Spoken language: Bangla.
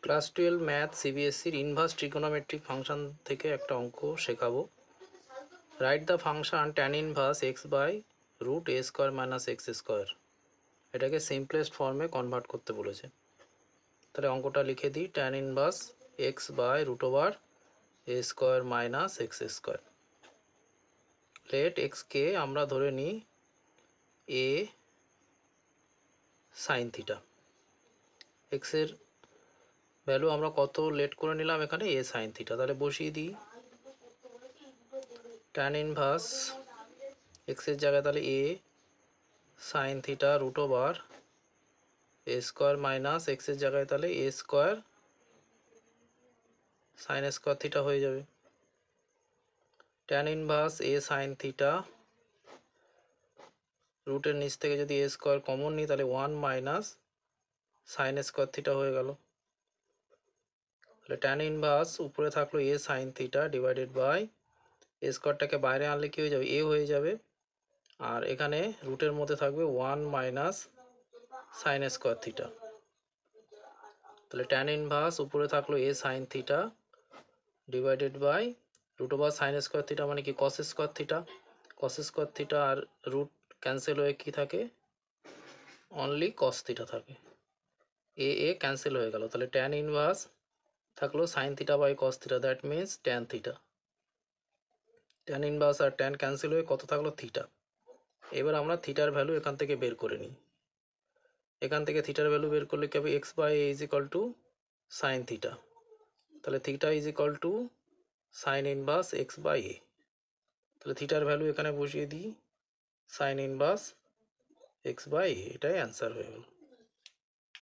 ক্লাস 12 ম্যাথ সিবিএসসির ইনভার্স ট্রিগোনোমেট্রিক ফাংশন থেকে একটা অঙ্ক শেখাবো। Write the function tan inverse x by root a square minus x square. এটাকে সিম্পলেস্ট ফর্মে কনভার্ট করতে বলেছে। তাহলে অঙ্কটা লিখে দিই, tan inverse x by root over a square minus x square. Let এক্সকে আমরা ধরে নিই এ সাইন থিটা। এক্সের ভ্যালু আমরা কত লেট করে নিলাম এখানে, এ সাইন থিটা। তাহলে বসিয়ে দিই ট্যান ইনভার্স এক্সের জায়গায় তাহলে এ sine theta root over a square minus এক্সের জায়গায় তাহলে এ স্কোয়ার সাইন স্কোয়ার থিটা হয়ে যাবে। ট্যান ইনভার্স এ সাইন থিটা, রুটের নিচ থেকে যদি এ স্কোয়ার কমন নিই তাহলে 1 মাইনাস সাইন স্কোয়ার থিটা হয়ে গেল। তাহলে ট্যান ইনভার্স উপরে থাকলো a sine theta divided by এ স্কোয়ারটাকে বাইরে আনলে কি হয়ে যাবে, এ হয়ে যাবে। আর এখানে রুটের মধ্যে থাকবে 1 মাইনাস সাইন স্কোয়ার থিটা। তাহলে ট্যান ইনভার্স উপরে থাকলো a sine theta divided by root over sine square theta মানে কি cos square theta. Cos square theta আর রুট ক্যান্সেল হয়ে কি থাকে, অনলি কস থিটা থাকে। এ ক্যান্সেল হয়ে গেল। তাহলে ট্যান ইনভার্স থাকলো sine theta by cos theta, that means tan theta. Tan inverse আর ট্যান ক্যান্সেল হয়ে কত থাকলো, থিটা। এবার আমরা থিটার ভ্যালু এখান থেকে বের করে নিই। এখান থেকে থিটার ভ্যালু বের করলে কি হবে, x by a is equal to sine theta. তাহলে theta is equal to sine inverse x by a. তাহলে থিটার ভ্যালু এখানে বসিয়ে দিই sine inverse x by a, এটাই অ্যান্সার হয়ে গেল।